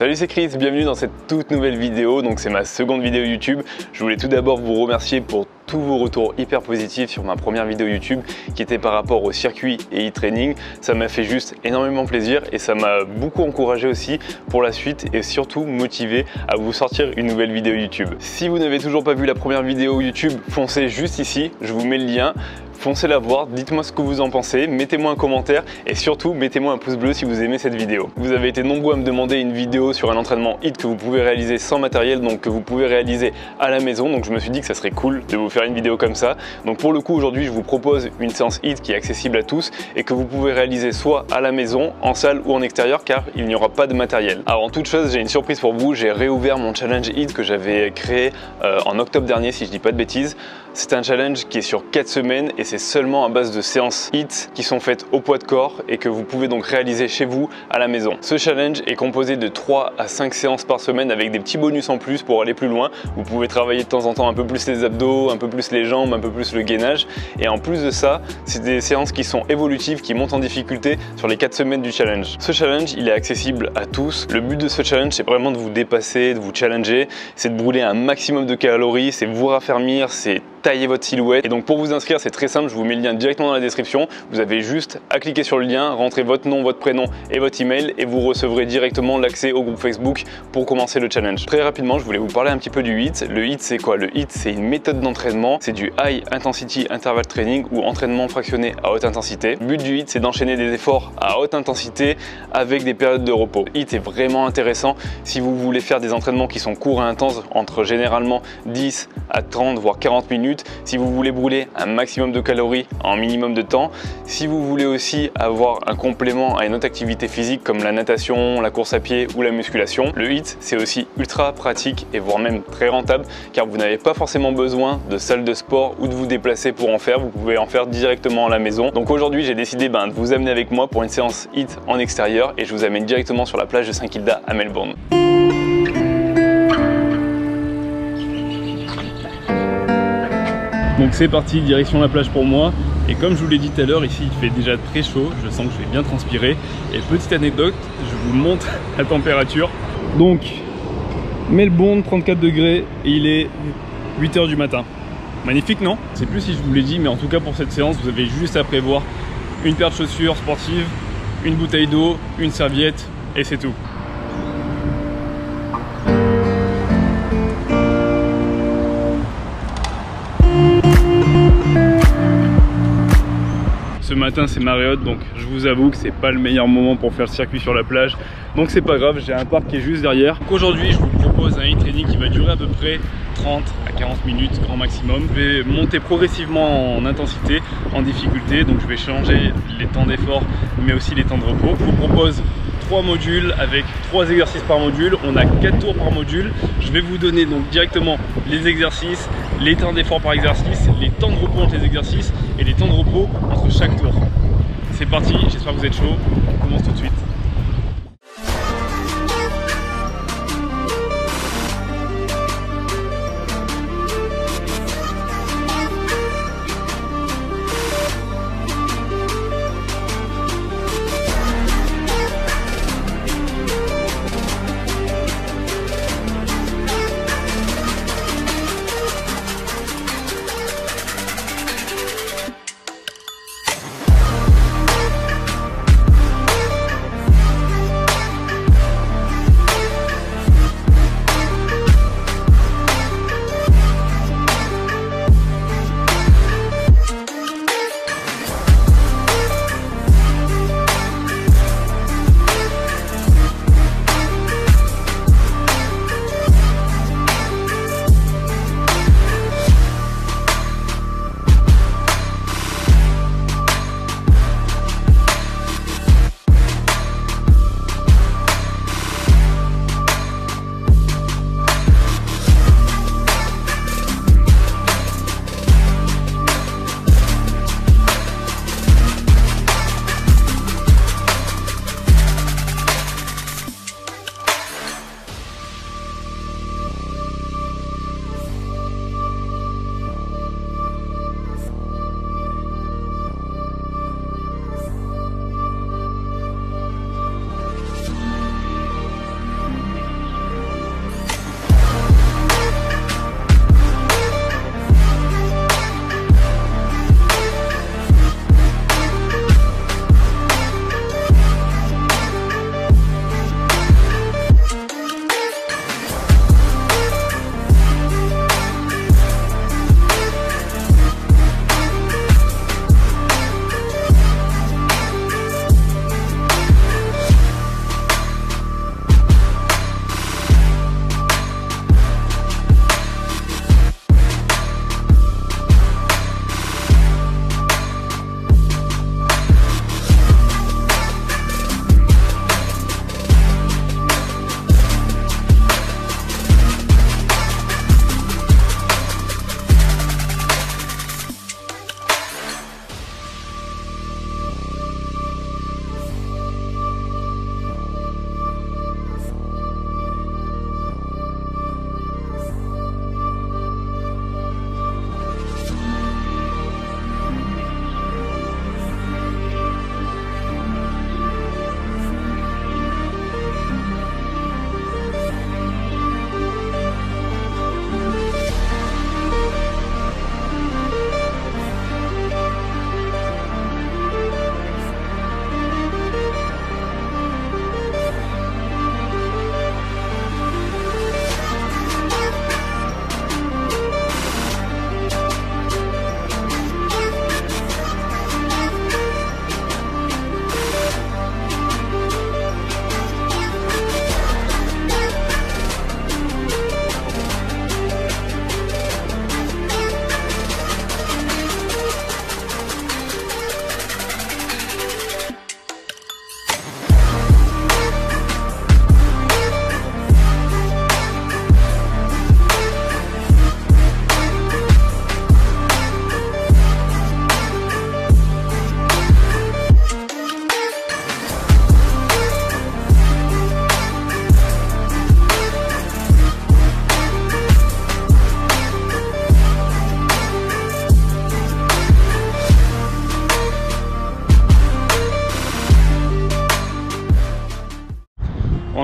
Salut, c'est Chris, bienvenue dans cette toute nouvelle vidéo. Donc c'est ma seconde vidéo YouTube. Je voulais tout d'abord vous remercier pour tous vos retours hyper positifs sur ma première vidéo YouTube qui était par rapport au circuit et e-training. Ça m'a fait juste énormément plaisir et ça m'a beaucoup encouragé aussi pour la suite et surtout motivé à vous sortir une nouvelle vidéo YouTube. Si vous n'avez toujours pas vu la première vidéo YouTube, foncez juste ici, je vous mets le lien. Foncez la voir, dites-moi ce que vous en pensez, mettez-moi un commentaire et surtout mettez-moi un pouce bleu si vous aimez cette vidéo. Vous avez été nombreux à me demander une vidéo sur un entraînement HIIT que vous pouvez réaliser sans matériel, donc que vous pouvez réaliser à la maison, donc je me suis dit que ça serait cool de vous faire une vidéo comme ça. Donc pour le coup aujourd'hui je vous propose une séance HIIT qui est accessible à tous et que vous pouvez réaliser soit à la maison, en salle ou en extérieur car il n'y aura pas de matériel. Alors en toute chose j'ai une surprise pour vous, j'ai réouvert mon challenge HIIT que j'avais créé en octobre dernier si je dis pas de bêtises. C'est un challenge qui est sur 4 semaines et c'est seulement à base de séances HIIT qui sont faites au poids de corps et que vous pouvez donc réaliser chez vous à la maison. Ce challenge est composé de 3 à 5 séances par semaine avec des petits bonus en plus pour aller plus loin. Vous pouvez travailler de temps en temps un peu plus les abdos, un peu plus les jambes, un peu plus le gainage. Et en plus de ça, c'est des séances qui sont évolutives, qui montent en difficulté sur les 4 semaines du challenge. Ce challenge, il est accessible à tous. Le but de ce challenge, c'est vraiment de vous dépasser, de vous challenger, c'est de brûler un maximum de calories, c'est vous raffermir, c'est tailler votre silhouette. Et donc pour vous inscrire, c'est très simple, je vous mets le lien directement dans la description. Vous avez juste à cliquer sur le lien, rentrer votre nom, votre prénom et votre email et vous recevrez directement l'accès au groupe Facebook pour commencer le challenge. Très rapidement, je voulais vous parler un petit peu du HIIT. Le HIIT, c'est quoi? Le HIIT, c'est une méthode d'entraînement. C'est du High Intensity Interval Training ou entraînement fractionné à haute intensité. Le but du HIIT, c'est d'enchaîner des efforts à haute intensité avec des périodes de repos. Le HIIT est vraiment intéressant si vous voulez faire des entraînements qui sont courts et intenses entre généralement 10 à 30 voire 40 minutes. Si vous voulez brûler un maximum de calories en minimum de temps, si vous voulez aussi avoir un complément à une autre activité physique comme la natation, la course à pied ou la musculation, le HIIT c'est aussi ultra pratique et voire même très rentable car vous n'avez pas forcément besoin de salle de sport ou de vous déplacer pour en faire, vous pouvez en faire directement à la maison. Donc aujourd'hui j'ai décidé de vous amener avec moi pour une séance HIIT en extérieur et je vous amène directement sur la plage de Saint-Kilda à Melbourne. Donc c'est parti, direction la plage pour moi. Et comme je vous l'ai dit tout à l'heure, ici il fait déjà très chaud, je sens que je vais bien transpirer. Et petite anecdote, je vous montre la température. Donc Melbourne, 34 degrés et il est 8 h du matin. Magnifique, non? Je sais plus si je vous l'ai dit, mais en tout cas pour cette séance, vous avez juste à prévoir une paire de chaussures sportives, une bouteille d'eau, une serviette et c'est tout. Ce matin c'est marée haute, donc je vous avoue que c'est pas le meilleur moment pour faire le circuit sur la plage, donc c'est pas grave, j'ai un parc qui est juste derrière. Aujourd'hui je vous propose un e-training qui va durer à peu près 30 à 40 minutes grand maximum. Je vais monter progressivement en intensité, en difficulté, donc je vais changer les temps d'effort mais aussi les temps de repos. Je vous propose 3 modules avec 3 exercices par module, on a 4 tours par module. Je vais vous donner donc directement les exercices, les temps d'effort par exercice, les temps de repos entre les exercices et les temps de repos entre chaque tour. C'est parti, j'espère que vous êtes chaud, on commence tout de suite.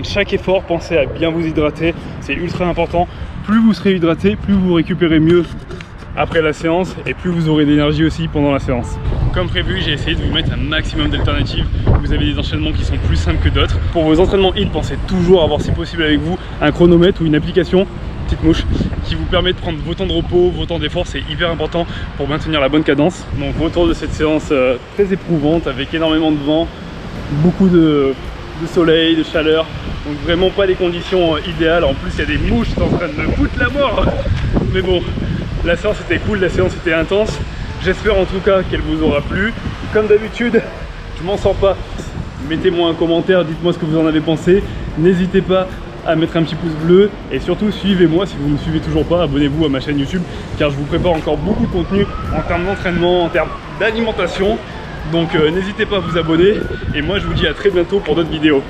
chaque effort, pensez à bien vous hydrater, c'est ultra important. Plus vous serez hydraté, plus vous récupérez mieux après la séance et plus vous aurez d'énergie aussi pendant la séance. Comme prévu, j'ai essayé de vous mettre un maximum d'alternatives. Vous avez des enchaînements qui sont plus simples que d'autres. Pour vos entraînements HIIT, pensez toujours à avoir si possible avec vous un chronomètre ou une application, petite mouche, qui vous permet de prendre vos temps de repos, vos temps d'effort. C'est hyper important pour maintenir la bonne cadence. Donc retour de cette séance très éprouvante avec énormément de vent, beaucoup de soleil, de chaleur. Donc vraiment pas les conditions idéales. En plus il y a des mouches qui sont en train de me foutre la mort. Mais bon, la séance était cool, la séance était intense. J'espère en tout cas qu'elle vous aura plu. Comme d'habitude, je m'en sors pas. Mettez-moi un commentaire, dites-moi ce que vous en avez pensé. N'hésitez pas à mettre un petit pouce bleu et surtout suivez-moi si vous ne me suivez toujours pas, abonnez-vous à ma chaîne YouTube car je vous prépare encore beaucoup de contenu en termes d'entraînement, en termes d'alimentation. Donc n'hésitez pas à vous abonner et moi je vous dis à très bientôt pour d'autres vidéos.